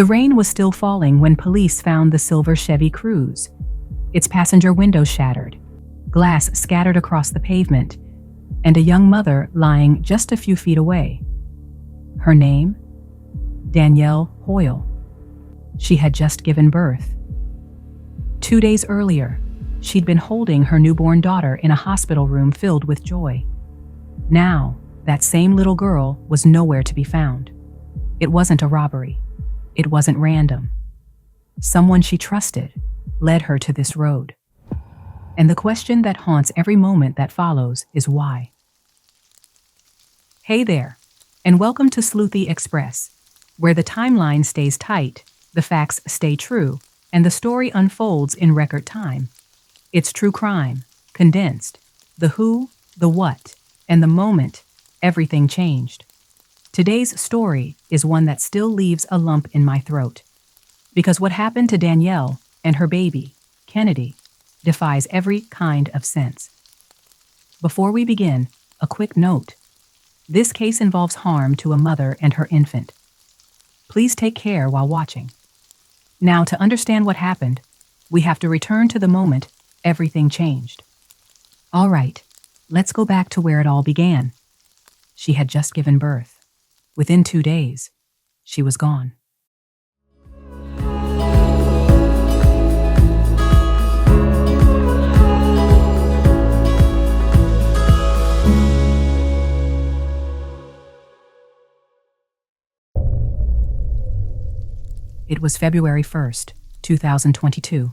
The rain was still falling when police found the silver Chevy Cruze. Its passenger window shattered, glass scattered across the pavement, and a young mother lying just a few feet away. Her name? Danielle Hoyle. She had just given birth. 2 days earlier, she'd been holding her newborn daughter in a hospital room filled with joy. Now, that same little girl was nowhere to be found. It wasn't a robbery. It wasn't random. Someone she trusted led her to this road. And the question that haunts every moment that follows is why. Hey there, and welcome to Sleuthy Express, where the timeline stays tight, the facts stay true, and the story unfolds in record time. It's true crime, condensed, the who, the what, and the moment everything changed. Today's story is one that still leaves a lump in my throat, because what happened to Danielle and her baby, Kennedy, defies every kind of sense. Before we begin, a quick note. This case involves harm to a mother and her infant. Please take care while watching. Now, to understand what happened, we have to return to the moment everything changed. All right, let's go back to where it all began. She had just given birth. Within 2 days, she was gone. It was February 1st, 2022,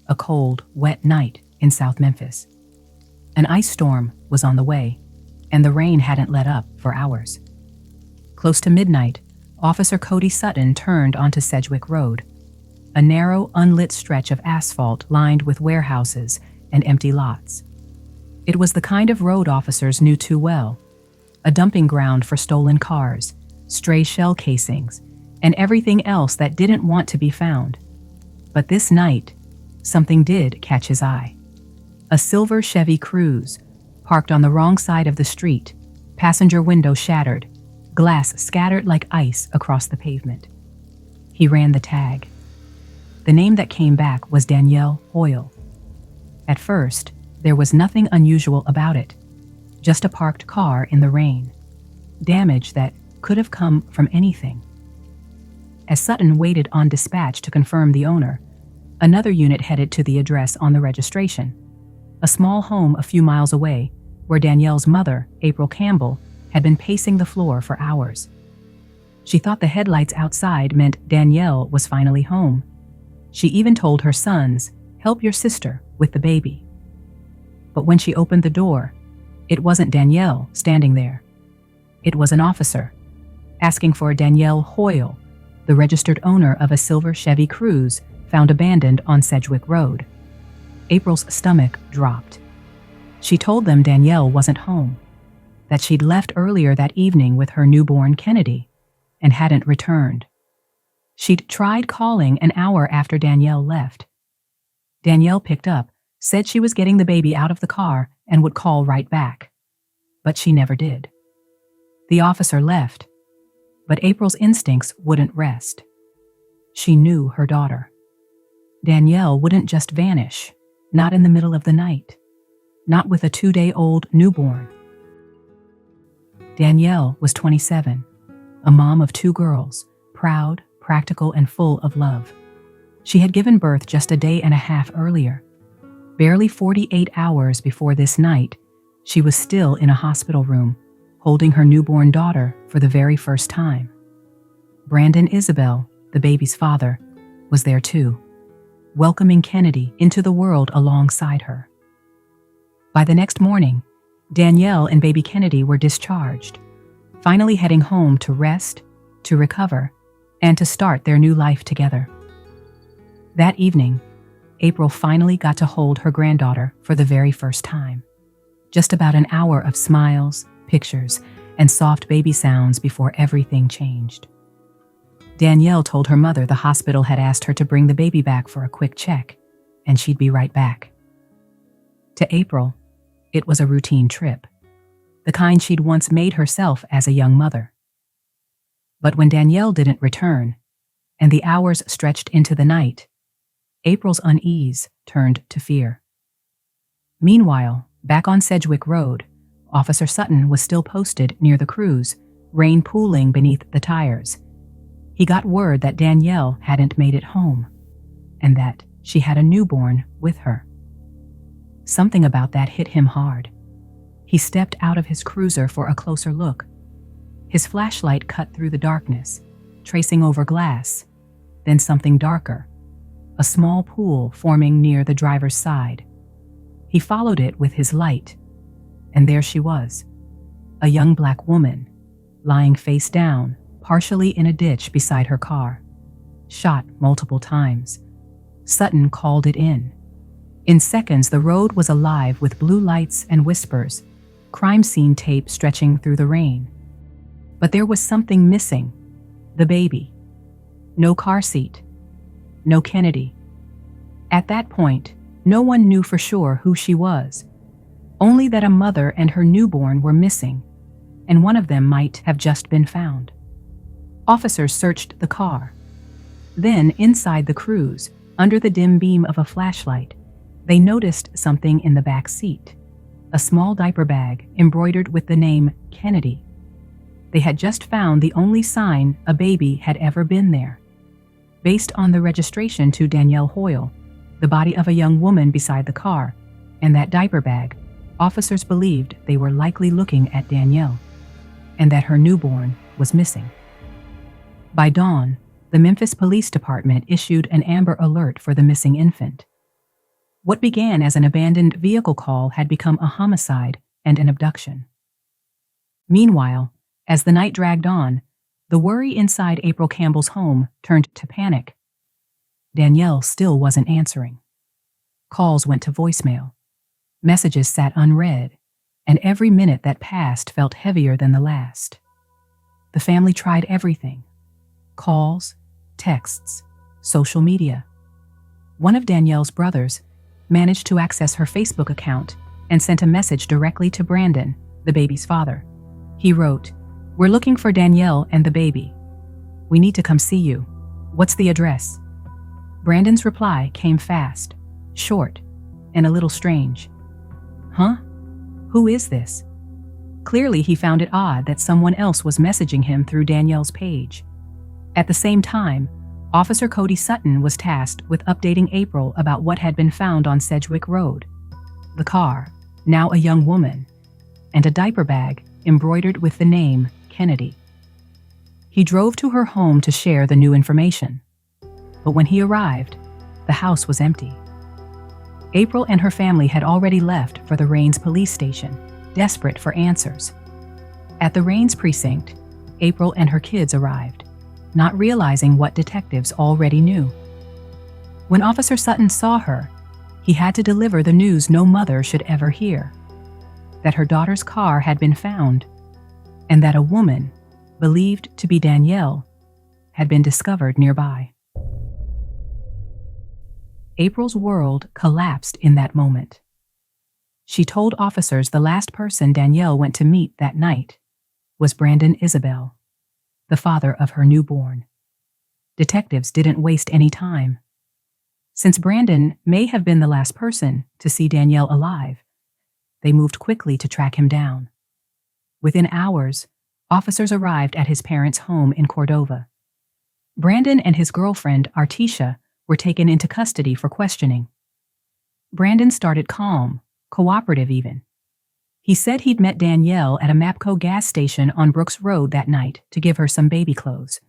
a cold, wet night in South Memphis. An ice storm was on the way, and the rain hadn't let up for hours. Close to midnight, Officer Cody Sutton turned onto Sedgwick Road, a narrow, unlit stretch of asphalt lined with warehouses and empty lots. It was the kind of road officers knew too well, a dumping ground for stolen cars, stray shell casings, and everything else that didn't want to be found. But this night, something did catch his eye. A silver Chevy Cruze, parked on the wrong side of the street, passenger window shattered, glass scattered like ice across the pavement. He ran the tag. The name that came back was Danielle Hoyle. At first, there was nothing unusual about it, just a parked car in the rain, damage that could have come from anything. As Sutton waited on dispatch to confirm the owner, another unit headed to the address on the registration, a small home a few miles away where Danielle's mother, April Campbell, had been pacing the floor for hours. She thought the headlights outside meant Danielle was finally home. She even told her sons, "Help your sister with the baby." But when she opened the door, it wasn't Danielle standing there. It was an officer, asking for Danielle Hoyle, the registered owner of a silver Chevy Cruze found abandoned on Sedgwick Road. April's stomach dropped. She told them Danielle wasn't home, that she'd left earlier that evening with her newborn Kennedy and hadn't returned. She'd tried calling an hour after Danielle left. Danielle picked up, said she was getting the baby out of the car and would call right back. But she never did. The officer left, but April's instincts wouldn't rest. She knew her daughter. Danielle wouldn't just vanish, not in the middle of the night, not with a 2-day-old newborn. Danielle was 27, a mom of 2 girls, proud, practical, and full of love. She had given birth just a day and a half earlier. Barely 48 hours before this night, she was still in a hospital room, holding her newborn daughter for the very first time. Brandon Isabel, the baby's father, was there too, welcoming Kennedy into the world alongside her. By the next morning, Danielle and baby Kennedy were discharged, finally heading home to rest, to recover, and to start their new life together. That evening, April finally got to hold her granddaughter for the very first time. Just about an hour of smiles, pictures, and soft baby sounds before everything changed. Danielle told her mother the hospital had asked her to bring the baby back for a quick check, and she'd be right back. To April, it was a routine trip, the kind she'd once made herself as a young mother. But when Danielle didn't return, and the hours stretched into the night, April's unease turned to fear. Meanwhile, back on Sedgwick Road, Officer Sutton was still posted near the cruise, rain pooling beneath the tires. He got word that Danielle hadn't made it home, and that she had a newborn with her. Something about that hit him hard. He stepped out of his cruiser for a closer look. His flashlight cut through the darkness, tracing over glass, then something darker, a small pool forming near the driver's side. He followed it with his light, and there she was, a young black woman, lying face down, partially in a ditch beside her car, shot multiple times. Sutton called it in. In seconds, the road was alive with blue lights and whispers, crime scene tape stretching through the rain. But there was something missing: the baby. No car seat. No Kennedy. At that point, no one knew for sure who she was, only that a mother and her newborn were missing, and one of them might have just been found. Officers searched the car. Then, inside the cruise, under the dim beam of a flashlight, they noticed something in the back seat, a small diaper bag embroidered with the name Kennedy. They had just found the only sign a baby had ever been there. Based on the registration to Danielle Hoyle, the body of a young woman beside the car, and that diaper bag, officers believed they were likely looking at Danielle, and that her newborn was missing. By dawn, the Memphis Police Department issued an Amber Alert for the missing infant. What began as an abandoned vehicle call had become a homicide and an abduction. Meanwhile, as the night dragged on, the worry inside April Campbell's home turned to panic. Danielle still wasn't answering. Calls went to voicemail. Messages sat unread, and every minute that passed felt heavier than the last. The family tried everything: calls, texts, social media. One of Danielle's brothers managed to access her Facebook account and sent a message directly to Brandon, the baby's father. He wrote, "We're looking for Danielle and the baby. We need to come see you. What's the address?" Brandon's reply came fast, short, and a little strange. "Huh? Who is this?" Clearly, he found it odd that someone else was messaging him through Danielle's page. At the same time, Officer Cody Sutton was tasked with updating April about what had been found on Sedgwick Road: the car, now a young woman, and a diaper bag embroidered with the name Kennedy. He drove to her home to share the new information. But when he arrived, the house was empty. April and her family had already left for the Rains police station, desperate for answers. At the Rains precinct, April and her kids arrived, not realizing what detectives already knew. When Officer Sutton saw her, he had to deliver the news no mother should ever hear: that her daughter's car had been found, and that a woman, believed to be Danielle, had been discovered nearby. April's world collapsed in that moment. She told officers the last person Danielle went to meet that night was Brandon Isabel, the father of her newborn. Detectives didn't waste any time. Since Brandon may have been the last person to see Danielle alive, they moved quickly to track him down. Within hours, officers arrived at his parents' home in Cordova. Brandon and his girlfriend, Artisha, were taken into custody for questioning. Brandon started calm, cooperative even. He said he'd met Danielle at a Mapco gas station on Brooks Road that night to give her some baby clothes.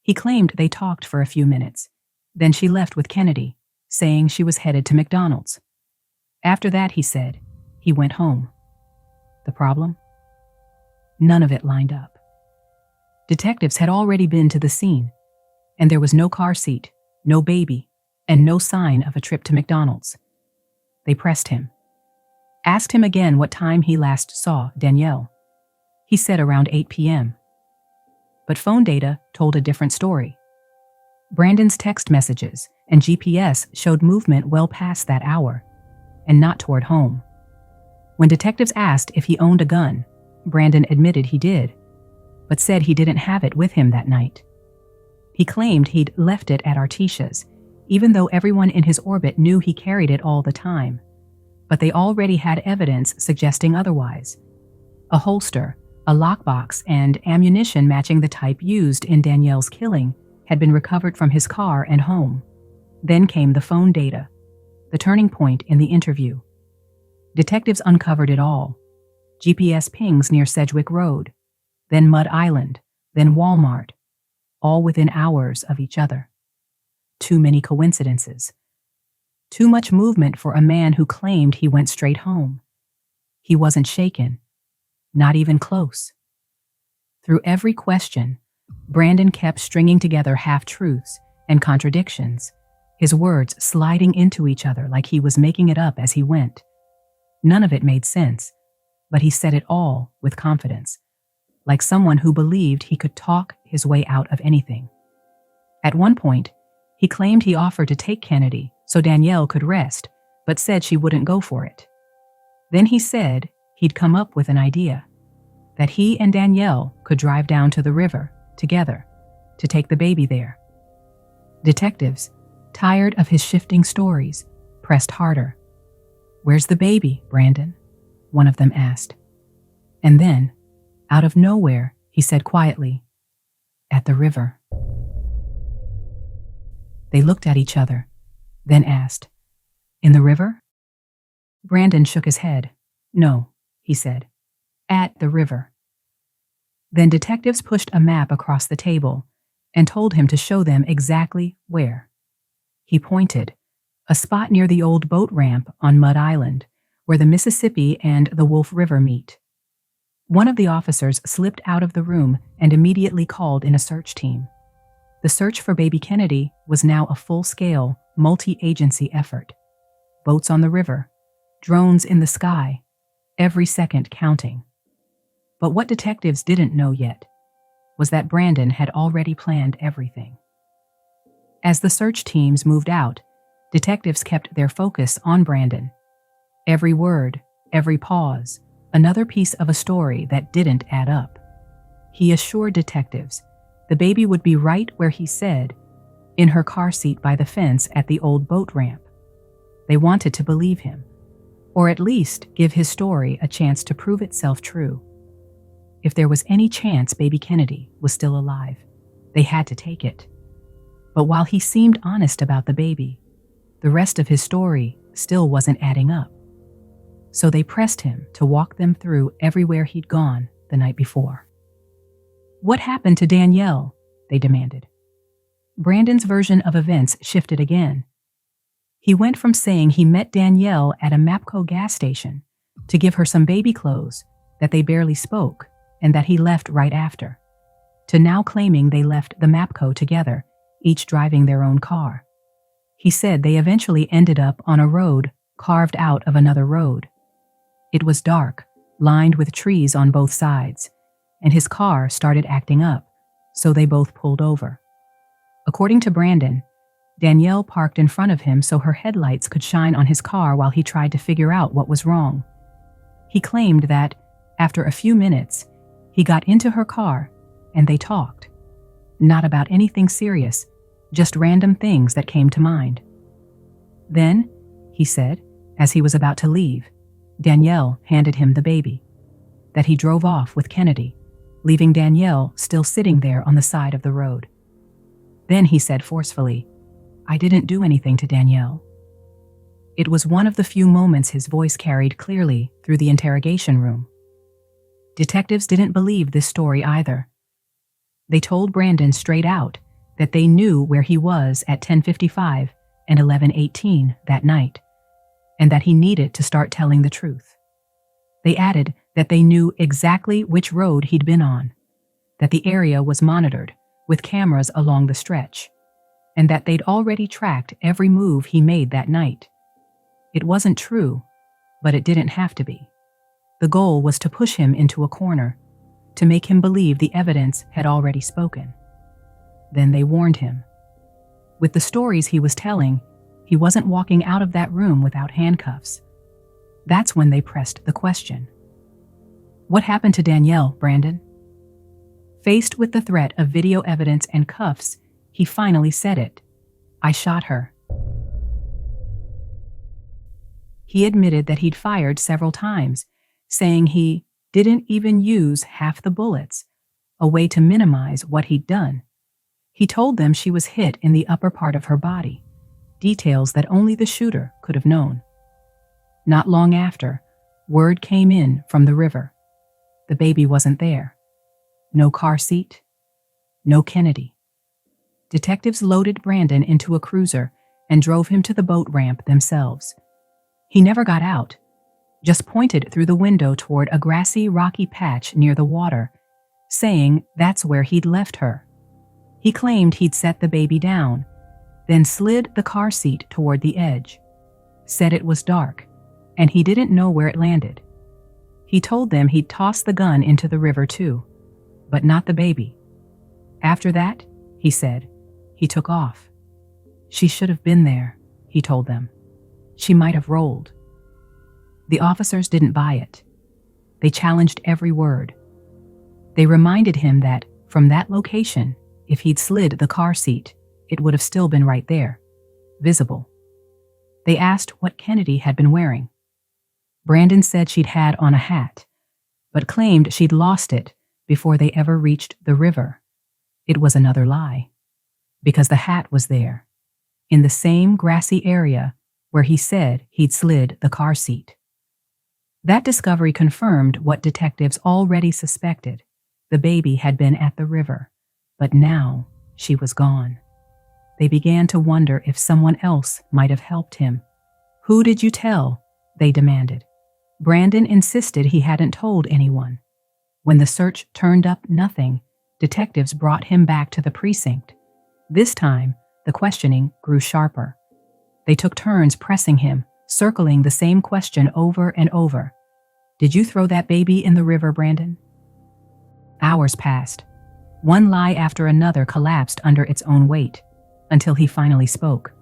He claimed they talked for a few minutes. Then she left with Kennedy, saying she was headed to McDonald's. After that, he said, he went home. The problem? None of it lined up. Detectives had already been to the scene, and there was no car seat, no baby, and no sign of a trip to McDonald's. They pressed him. Asked him again what time he last saw Danielle. He said around 8 p.m. But phone data told a different story. Brandon's text messages and GPS showed movement well past that hour, and not toward home. When detectives asked if he owned a gun, Brandon admitted he did, but said he didn't have it with him that night. He claimed he'd left it at Artesia's, even though everyone in his orbit knew he carried it all the time. But they already had evidence suggesting otherwise. A holster, a lockbox, and ammunition matching the type used in Danielle's killing had been recovered from his car and home. Then came the phone data, the turning point in the interview. Detectives uncovered it all. GPS pings near Sedgwick Road, then Mud Island, then Walmart, all within hours of each other. Too many coincidences. Too much movement for a man who claimed he went straight home. He wasn't shaken, not even close. Through every question, Brandon kept stringing together half-truths and contradictions, his words sliding into each other like he was making it up as he went. None of it made sense, but he said it all with confidence, like someone who believed he could talk his way out of anything. At one point, he claimed he offered to take Kennedy so Danielle could rest, but said she wouldn't go for it. Then he said he'd come up with an idea, that he and Danielle could drive down to the river together to take the baby there. Detectives, tired of his shifting stories, pressed harder. "Where's the baby, Brandon?" one of them asked. And then, out of nowhere, he said quietly, "At the river." They looked at each other, then asked, "In the river?" Brandon shook his head. "No," he said, "at the river." Then detectives pushed a map across the table and told him to show them exactly where. He pointed, a spot near the old boat ramp on Mud Island, where the Mississippi and the Wolf River meet. One of the officers slipped out of the room and immediately called in a search team. The search for baby Kennedy was now a full-scale, multi-agency effort. Boats on the river, drones in the sky, every second counting. But what detectives didn't know yet was that Brandon had already planned everything. As the search teams moved out, detectives kept their focus on Brandon. Every word, every pause, another piece of a story that didn't add up. He assured detectives the baby would be right where he said, in her car seat by the fence at the old boat ramp. They wanted to believe him, or at least give his story a chance to prove itself true. If there was any chance baby Kennedy was still alive, they had to take it. But while he seemed honest about the baby, the rest of his story still wasn't adding up. So they pressed him to walk them through everywhere he'd gone the night before. "What happened to Danielle?" they demanded. Brandon's version of events shifted again. He went from saying he met Danielle at a Mapco gas station to give her some baby clothes, that they barely spoke, and that he left right after, to now claiming they left the Mapco together, each driving their own car. He said they eventually ended up on a road carved out of another road. It was dark, lined with trees on both sides, and his car started acting up, so they both pulled over. According to Brandon, Danielle parked in front of him so her headlights could shine on his car while he tried to figure out what was wrong. He claimed that, after a few minutes, he got into her car and they talked. Not about anything serious, just random things that came to mind. Then, he said, as he was about to leave, Danielle handed him the baby, that he drove off with Kennedy, leaving Danielle still sitting there on the side of the road. Then he said forcefully, "I didn't do anything to Danielle." It was one of the few moments his voice carried clearly through the interrogation room. Detectives didn't believe this story either. They told Brandon straight out that they knew where he was at 10:55 and 11:18 that night, and that he needed to start telling the truth. They added that they knew exactly which road he'd been on, that the area was monitored with cameras along the stretch, and that they'd already tracked every move he made that night. It wasn't true, but it didn't have to be. The goal was to push him into a corner, to make him believe the evidence had already spoken. Then they warned him. With the stories he was telling, he wasn't walking out of that room without handcuffs. That's when they pressed the question. "What happened to Danielle, Brandon?" Faced with the threat of video evidence and cuffs, He finally said it. "I shot her." He admitted that he'd fired several times, saying he didn't even use half the bullets, a way to minimize what he'd done. He told them she was hit in the upper part of her body, details that only the shooter could have known. Not long after, word came in from the river. The baby wasn't there. No car seat. No Kennedy. Detectives loaded Brandon into a cruiser and drove him to the boat ramp themselves. He never got out, just pointed through the window toward a grassy, rocky patch near the water, saying that's where he'd left her. He claimed he'd set the baby down, then slid the car seat toward the edge, said it was dark, and he didn't know where it landed. He told them he'd tossed the gun into the river too, but not the baby. After that, he said, he took off. She should have been there, he told them. She might have rolled. The officers didn't buy it. They challenged every word. They reminded him that, from that location, if he'd slid the car seat, it would have still been right there, visible. They asked what Kennedy had been wearing. Brandon said she'd had on a hat, but claimed she'd lost it before they ever reached the river. It was another lie, because the hat was there, in the same grassy area where he said he'd slid the car seat. That discovery confirmed what detectives already suspected. The baby had been at the river, but now she was gone. They began to wonder if someone else might have helped him. "Who did you tell?" they demanded. Brandon insisted he hadn't told anyone. When the search turned up nothing, detectives brought him back to the precinct. This time, the questioning grew sharper. They took turns pressing him, circling the same question over and over. "Did you throw that baby in the river, Brandon?" Hours passed. One lie after another collapsed under its own weight, until he finally spoke.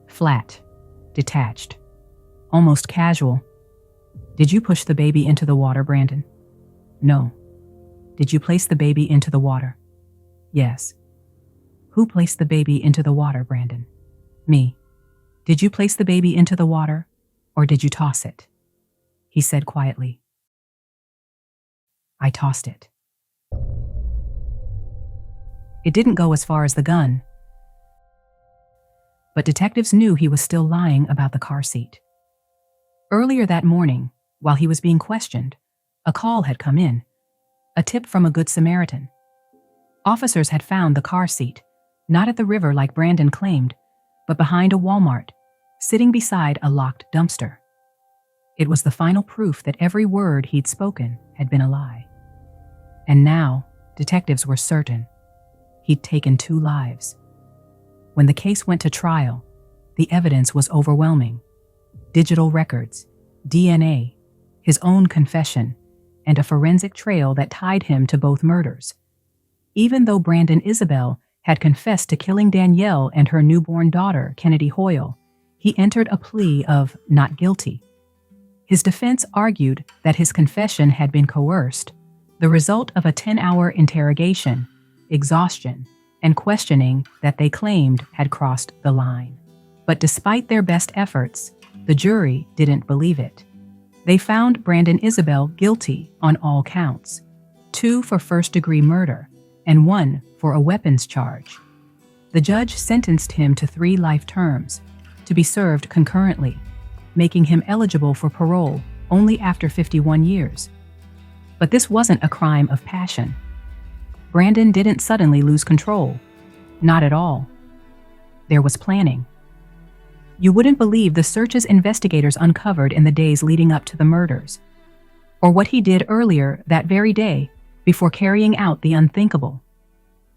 Flat, detached, almost casual. "Did you push the baby into the water, Brandon?" "No." "Did you place the baby into the water?" "Yes." "Who placed the baby into the water, Brandon?" "Me." "Did you place the baby into the water, or did you toss it?" He said quietly, "I tossed it." It didn't go as far as the gun, but detectives knew he was still lying about the car seat. Earlier that morning, while he was being questioned, a call had come in, a tip from a Good Samaritan. Officers had found the car seat, not at the river like Brandon claimed, but behind a Walmart, sitting beside a locked dumpster. It was the final proof that every word he'd spoken had been a lie. And now, detectives were certain he'd taken 2 lives. When the case went to trial, the evidence was overwhelming. Digital records, DNA, his own confession, and a forensic trail that tied him to both murders. Even though Brandon Isabel had confessed to killing Danielle and her newborn daughter, Danielle Hoyle, he entered a plea of not guilty. His defense argued that his confession had been coerced, the result of a 10-hour interrogation, exhaustion, and questioning that they claimed had crossed the line. But despite their best efforts, the jury didn't believe it. They found Brandon Isabel guilty on all counts, 2 for first-degree murder and 1 for a weapons charge. The judge sentenced him to 3 life terms, to be served concurrently, making him eligible for parole only after 51 years. But this wasn't a crime of passion. Brandon didn't suddenly lose control. Not at all. There was planning. You wouldn't believe the searches investigators uncovered in the days leading up to the murders, or what he did earlier that very day before carrying out the unthinkable.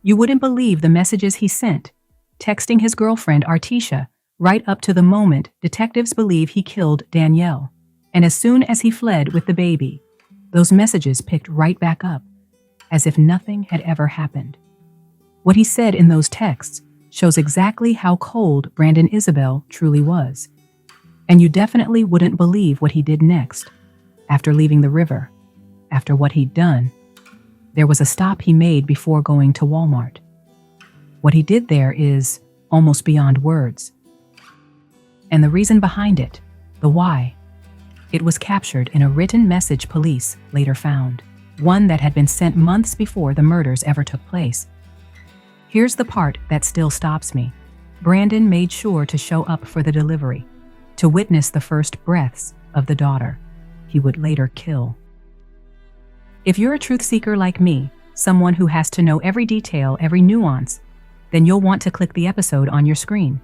You wouldn't believe the messages he sent, texting his girlfriend Artisha right up to the moment detectives believe he killed Danielle. And as soon as he fled with the baby, those messages picked right back up, as if nothing had ever happened. What he said in those texts shows exactly how cold Brandon Isabel truly was. And you definitely wouldn't believe what he did next, after leaving the river, after what he'd done. There was a stop he made before going to Walmart. What he did there is almost beyond words. And the reason behind it, the why, it was captured in a written message police later found, one that had been sent months before the murders ever took place. Here's the part that still stops me. Brandon made sure to show up for the delivery, to witness the first breaths of the daughter he would later kill. If you're a truth seeker like me, someone who has to know every detail, every nuance, then you'll want to click the episode on your screen.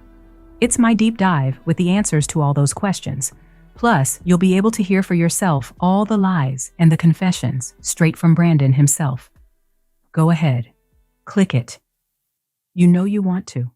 It's my deep dive with the answers to all those questions. Plus, you'll be able to hear for yourself all the lies and the confessions straight from Brandon himself. Go ahead. Click it. You know you want to.